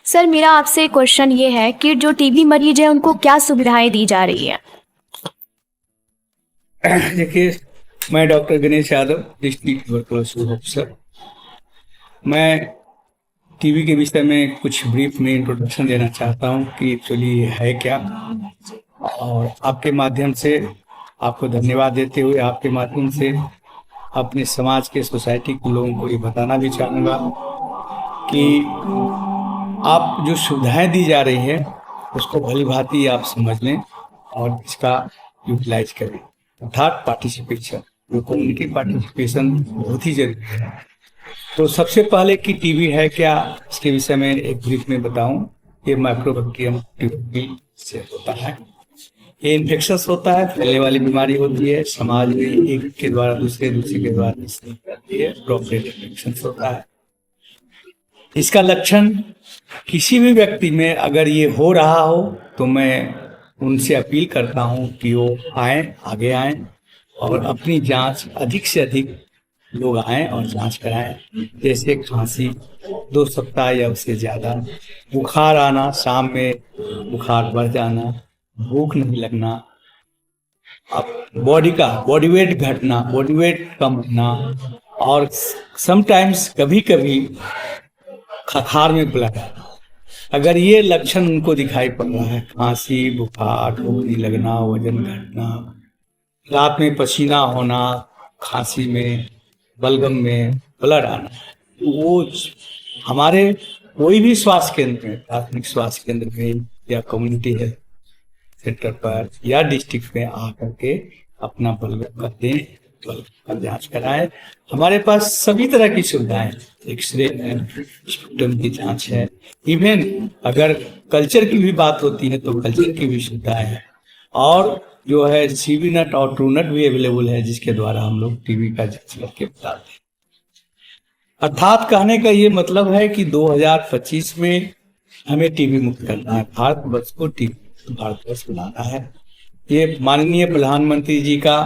Sir मेरा आपसे question ये है कि जो टीबी मरीज है उनको क्या सुविधाएं दी जा रही है। देखिए, मैं doctor Ganesh Yadav, district tuberculosis officer. मैं टीबी के विषय में कुछ ब्रीफ में इंट्रोडक्शन देना चाहता हूँ कि एक्चुअली ये है क्या, और आपके माध्यम से आपको धन्यवाद देते हुए आपके माध्यम से अपने समाज के, सोसाइटी के लोगों को ये बताना भी चाहूँगा कि आप जो सुविधाएं दी जा रही है उसको भली भांति आप समझ लें और इसका यूटिलाइज करें, अर्थात पार्टिसिपेशन। जो कम्युनिटी पार्टिसिपेशन बहुत ही जरूरी है। तो सबसे पहले कि टीबी है क्या, इसके विषय में एक ब्रीफ में बताऊं। ये माइक्रोबैक्टीरियम ट्यूबरकुलोसिस से होता है। ये इन्फेक्शस होता है, फैलने वाली बीमारी होती है। समाज में एक के द्वारा दूसरे, दूसरे के द्वारा तीसरे फैलती है। ड्रॉपलेट इन्फेक्शन होता है। इसका लक्षण किसी भी व्यक्ति में अगर ये हो रहा हो तो मैं उनसे अपील करता हूं कि वो आगे आएं और अपनी जांच, अधिक से अधिक लोग आएं और जांच कराएं। जैसे खांसी 2 सप्ताह या उससे ज़्यादा, बुखार आना, शाम में बुखार बढ़ जाना, भूख नहीं लगना, अब बॉडी वेट घटना, बॉडी वेट कम होना, और समटाइम्स कभी कभी खखार में ब्लड आना। अगर ये लक्षण उनको दिखाई पड़ रहा है, खांसी, बुखार, भूख नहीं लगना, वजन घटना, रात में पसीना होना, खांसी में, बलगम में ब्लड आना, तो वो हमारे कोई भी स्वास्थ्य केंद्र में, प्राथमिक स्वास्थ्य केंद्र में या कम्युनिटी हेल्थ सेंटर पर या डिस्ट्रिक्ट में आकर के अपना बलगम कर दें, बलगम का जांच कराएं। हमारे पास सभी तरह की सुविधाएं, एक्सरे है, स्पुटम की जांच है, इवन अगर कल्चर की भी बात होती है तो कल्चर की भी सुविधाएं है, और जो है सीवी नट और ट्रू नट भी अवेलेबल है, जिसके द्वारा हम लोग टीबी का जांच करके बताते हैं। अर्थात कहने का ये मतलब है कि 2025 में हमें टीबी मुक्त करना है, भारतवर्ष को टीबी भारतवर्ष बनाना है। ये माननीय प्रधानमंत्री जी का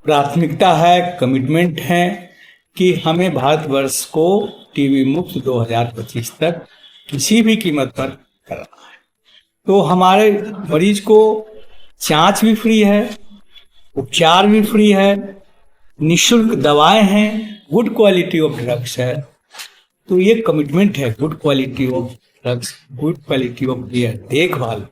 प्राथमिकता है, कमिटमेंट है कि हमें भारतवर्ष को टीबी मुक्त 2025 तक किसी भी कीमत पर करना है। तो हमारे मरीज को जांच भी फ्री है, उपचार भी फ्री है, निःशुल्क दवाएं हैं, गुड क्वालिटी ऑफ ड्रग्स है। तो ये कमिटमेंट है, good quality of drugs, good quality of care, देखभाल।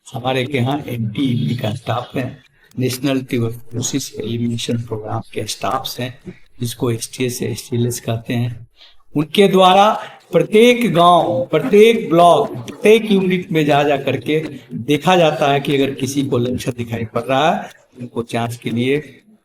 हमारे के यहाँ NTEP का स्टाफ है, नेशनल ट्यूबरकुलोसिस एलिमिनेशन प्रोग्राम के स्टाफ्स हैं, जिसको STS से STLS कहते हैं। उनके द्वारा प्रत्येक गांव, प्रत्येक ब्लॉक, प्रत्येक यूनिट में जा करके देखा जाता है कि अगर किसी को लक्षण दिखाई पड़ रहा है, उनको जांच के लिए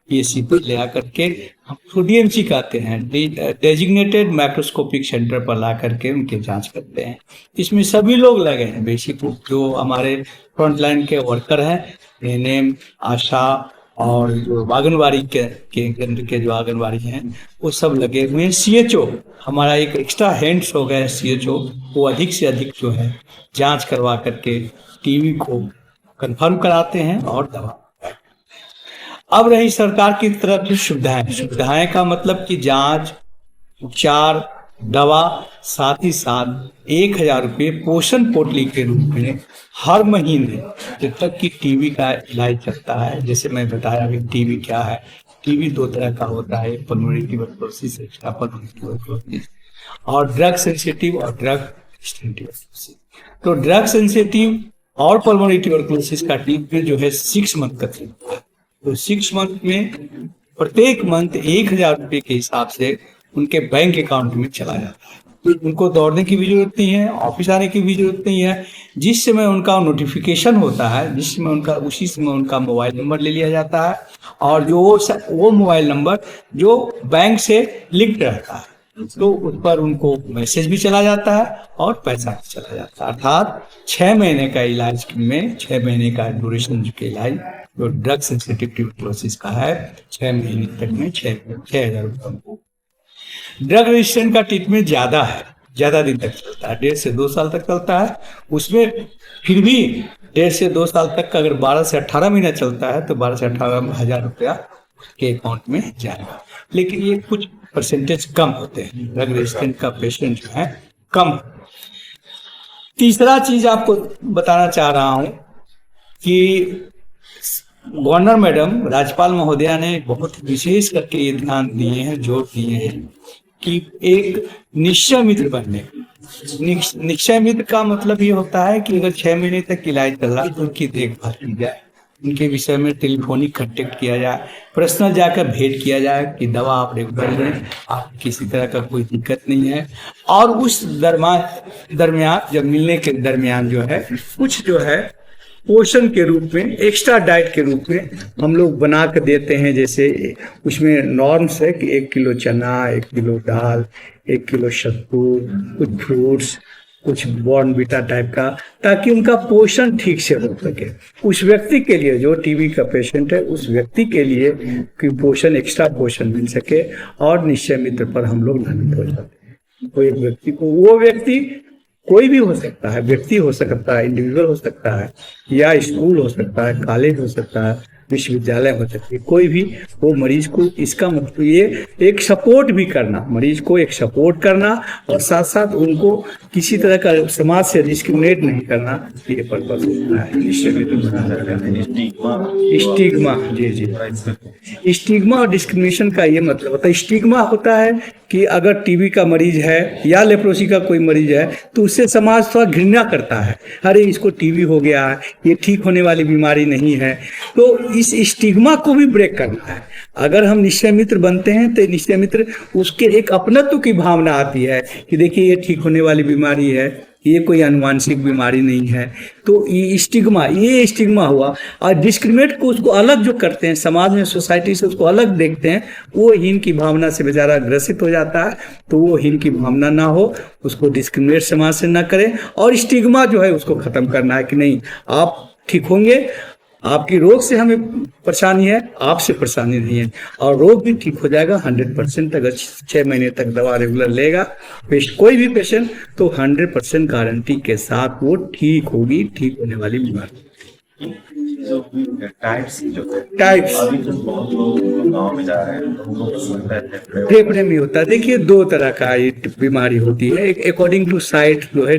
PSC पर ले आकर के, हम DMC कहते हैं, डेजिग्नेटेड माइक्रोस्कोपिक सेंटर पर ला करके उनके जांच करते हैं। इसमें सभी लोग लगे हैं, बेसिक जो हमारे फ्रंट लाइन के वर्कर हैं, ANM, आशा, और जो आंगनबाड़ी के केंद्र के जो आंगनबाड़ी हैं वो सब लगे हुए हैं। CHO हमारा एक एक्स्ट्रा हैंड्स हो गया है, CHO वो अधिक से अधिक जो है जांच करवा करके टीबी को कंफर्म कराते हैं और दवा। अब रही सरकार की तरफ की सुविधाएं का मतलब कि जांच, उपचार, दवा, साथ ही साथ 1000 रुपये पोषण पोटली के रूप में हर महीने जब तक कि टीबी का इलाज चलता है। जैसे मैं बताया अभी टीबी क्या है। टीबी 2 तरह का होता है, pulmonary tuberculosis, extra pulmonary tuberculosis, और ड्रग सेंसिटिव और ड्रग रेजिस्टेंट ट्यूबरकुलोसिस। तो ड्रग सेंसिटिव और पल्मोनरी ट्यूबरकुलोसिस का ट्रीटमेंट जो है 6 मंथ का ट्रीटमेंट है। तो 6 मंथ में प्रत्येक मंथ 1000 रुपये के हिसाब से उनके बैंक अकाउंट में चला जाता है। उनको दौड़ने की भी जरूरत नहीं है, ऑफिस आने की भी जरूरत नहीं है। जिस समय उनका नोटिफिकेशन होता है, जिस समय उनका, उसी समय उनका मोबाइल नंबर ले लिया जाता है, और जो वो मोबाइल नंबर जो बैंक से लिंक्ड रहता है, तो उस पर उनको मैसेज भी चला जाता है और पैसा भी चला जाता है। अर्थात 6 महीने का इलाज में, 6 महीने का ड्यूरेशन के इलाज जो ड्रग सेंसिटिव ट्यूबरकुलोसिस का है, 6 महीने तक में 6000 रुपये। ड्रग रेजिस्टेंट का ट्रीटमेंट ज़्यादा है, ज़्यादा दिन तक चलता है, 1.5 से 2 साल तक चलता है। उसमें फिर भी 1.5 से 2 साल तक का अगर 12 से 18 महीना चलता है तो 12 से 18 हज़ार रुपया के अकाउंट में जाएगा। लेकिन ये कुछ परसेंटेज कम होते हैं, ड्रग रेजिस्टेंट का पेशेंट जो है कम। तीसरा चीज आपको बताना चाह रहा हूं कि गवर्नर मैडम, राज्यपाल महोदया ने बहुत विशेष करके ये ध्यान दिए हैं, जोर दिए हैं कि एक निश्चय मित्र बनने। निश्चय मित्र का मतलब ये होता है कि अगर 6 महीने तक इलाज चल रहा है तो उनकी देखभाल की जाए, उनके विषय में टेलीफोनिक कांटेक्ट किया जाए, पर्सनल जाकर भेंट किया जाए कि दवा आप रेगुलर लें, आप किसी तरह का कोई दिक्कत नहीं है। और उस दरमियान जब मिलने के दरमियान जो है कुछ जो है पोषण के रूप में, एक्स्ट्रा डाइट के रूप में हम लोग बना कर देते हैं। जैसे उसमें नॉर्म्स है कि 1 किलो चना, 1 किलो दाल, 1 किलो सत्तू, कुछ फ्रूट्स, कुछ बॉर्नविटा टाइप का, ताकि उनका पोषण ठीक से हो सके। उस व्यक्ति के लिए जो टीबी का पेशेंट है, उस व्यक्ति के लिए कि पोषण, एक्स्ट्रा पोषण मिल सके। और निश्चय मित्र पर हम लोग नामित हो जाते हैं। तो एक व्यक्ति को, वो व्यक्ति कोई भी हो सकता है, व्यक्ति हो सकता है, इंडिविजुअल हो सकता है, या स्कूल हो सकता है, कॉलेज हो सकता है, विश्वविद्यालय हो सकती है, कोई भी, वो मरीज को, इसका मतलब ये एक सपोर्ट भी करना, मरीज को एक सपोर्ट करना और साथ साथ उनको किसी तरह का समाज से डिस्क्रिमिनेट नहीं करना, ये पर्पस होता है। स्टिग्मा, जी, स्टिग्मा और डिस्क्रिमिनेशन का ये मतलब होता है, स्टिग्मा होता है कि अगर टीबी का मरीज है या लेप्रोसी का कोई मरीज है तो उससे समाज थोड़ा घृणा करता है, अरे इसको टीबी हो गया है, ये ठीक होने वाली बीमारी नहीं है। तो इस स्टिग्मा को भी ब्रेक करना है। अगर हम निश्चय मित्र बनते हैं तो निश्चय मित्र, उसके एक अपनत्व की भावना आती है कि देखिए ये ठीक होने वाली बीमारी है, ये कोई अनुवांशिक बीमारी नहीं है। तो ये स्टिग्मा हुआ। और डिस्क्रिमिनेट को, उसको अलग जो करते हैं समाज में, सोसाइटी से उसको अलग देखते हैं, वो हीन की भावना से बेचारा ग्रसित हो जाता है। तो वो हीन की भावना ना हो, उसको डिस्क्रिमिनेट समाज से ना करें। और स्टिग्मा जो है उसको खत्म करना है कि नहीं, आप ठीक होंगे, आपकी रोग से हमें परेशानी है, आपसे परेशानी नहीं है, और रोग भी ठीक हो जाएगा 100%। अगर 6 महीने तक दवा रेगुलर लेगा कोई भी पेशेंट, तो 100% गारंटी के साथ वो ठीक होगी, ठीक होने वाली बीमारी। टाइप्स अभी तो बहुत लोग गांव में जा रहे हैं, फेफड़े में होता है। देखिए 2 तरह का ये बीमारी होती है। एक अकॉर्डिंग टू साइट जो है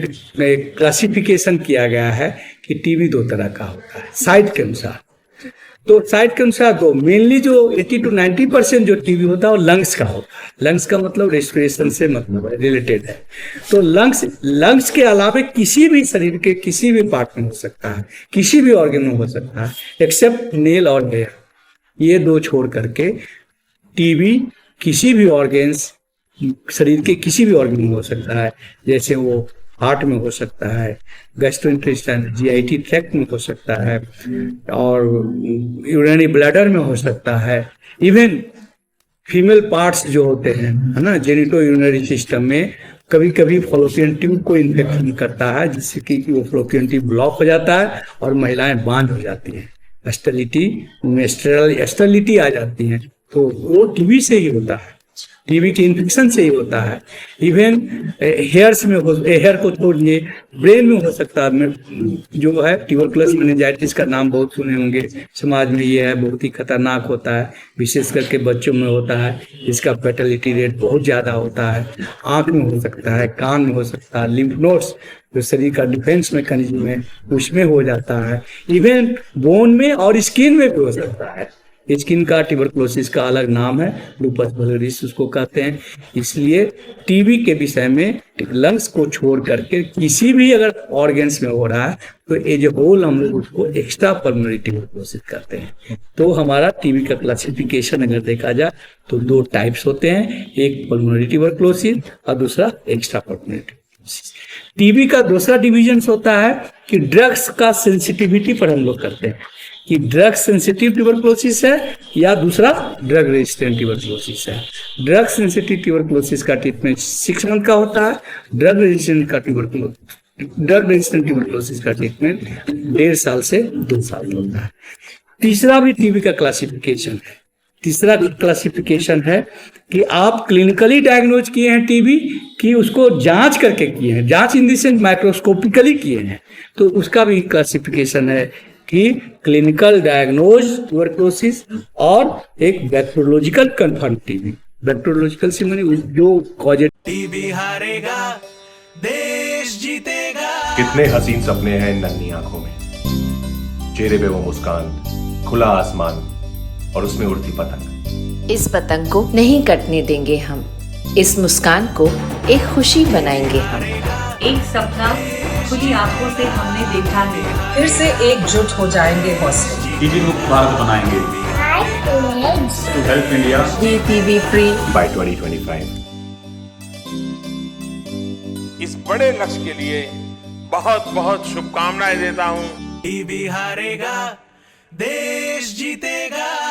क्लासिफिकेशन किया गया है कि टीबी 2 तरह का होता है साइट के अनुसार। तो साइट के अनुसार दो, मेनली जो 80 to 90% जो टीबी होता है वो लंग्स का होता है। लंग्स का मतलब रेस्पिरेशन से मतलब रिलेटेड है। तो लंग्स के अलावा किसी भी शरीर के किसी भी पार्ट में हो सकता है, किसी भी ऑर्गन में हो सकता है, एक्सेप्ट नेल और हेयर। ये 2 छोड़ करके टीबी किसी भी ऑर्गन्स, शरीर के किसी भी ऑर्गन में हो सकता है। जैसे वो हार्ट में हो सकता है, गैस्ट्रोइंटेस्टाइन जीआईटी ट्रैक्ट में हो सकता है, और यूरिनरी ब्लैडर में हो सकता है। इवन फीमेल पार्ट्स जो होते हैं, है ना, जेनिटो यूरिनरी सिस्टम में कभी कभी फॉलोपियन ट्यूब को इन्फेक्शन करता है, जिससे कि वो फॉलोपियन ट्यूब ब्लॉक हो जाता है और महिलाएं बांझ हो जाती हैं, स्टेरिलिटी आ जाती है। तो वो टीबी से ही होता है, टीबी के इन्फेक्शन से ही होता है। इवन हेयर्स में हेयर को छोड़िए, ब्रेन में हो सकता है, जो है ट्यूबरकुलस मेनिंजाइटिस का नाम बहुत सुने होंगे समाज में। ये है बहुत ही खतरनाक होता है, विशेष करके बच्चों में होता है, इसका फैटेलिटी रेट बहुत ज़्यादा होता है। आँख में हो सकता है, कान में हो सकता है, लिम्फ नोड्स जो शरीर का डिफेंस मैकेनिज्म है उसमें हो जाता है। इवन बोन में और स्किन में भी हो सकता है। स्किन का ट्यूबरकुलोसिस का अलग नाम है, लूपस वल्गरिस उसको कहते हैं। इसलिए टीबी के विषय में लंग्स को छोड़ करके किसी भी अगर ऑर्गन्स में हो रहा है तो एज ए होल हम लोग उसको एक्स्ट्रा पल्मोनरी ट्यूबरकुलोसिस करते हैं। तो हमारा टीबी का क्लासिफिकेशन अगर देखा जाए तो 2 टाइप्स होते हैं, एक पल्मोनरी ट्यूबरकुलोसिस और दूसरा एक्स्ट्रा पल्मोनरी ट्यूबरकुलोसिस। टीबी का दूसरा डिवीजन होता है कि ड्रग्स का सेंसिटिविटी पर हम लोग करते हैं कि ड्रग सेंसिटिव ट्यूबरकुलोसिस है या दूसरा ड्रग रेजिस्टेंट ट्यूबरकुलोसिस है। ड्रग सेंसिटिव ट्यूबरकुलोसिस का ट्रीटमेंट 6 मंथ का होता है, ड्रग रेजिस्टेंट ट्यूबरकुलोसिस का ट्रीटमेंट 1.5 साल से 2 साल होता है। तीसरा भी टीबी का क्लासिफिकेशन है। तीसरा क्लासिफिकेशन है कि आप क्लिनिकली डायग्नोज किए हैं टीबी, कि उसको जांच करके किए हैं, जांच इन द सेंस माइक्रोस्कोपिकली किए हैं, तो उसका भी क्लासिफिकेशन है कि क्लिनिकल डायग्नोज ट्यूबरकुलोसिस और एक बैक्टीरियोलॉजिकल कंफर्म टीबी। बैक्टीरियोलॉजिकल से माने जो कॉजेज। टीबी हारेगा, देश जीतेगा। कितने हसीन सपने हैं इन नन्ही आंखों में, चेहरे पे वो मुस्कान, खुला आसमान और उसमें उड़ती पतंग। इस पतंग को नहीं कटने देंगे हम, इस मुस्कान को एक खुशी बनाएंगे हम। एक सपना खुली आंखों से हमने देखा है, फिर से एकजुट हो जाएंगे हौसले। टीबी मुक्त भारत बनाएंगे to help India TB free by 2025। इस बड़े लक्ष्य के लिए बहुत बहुत शुभकामनाएं देता हूं। टीबी हारेगा, देश जीतेगा।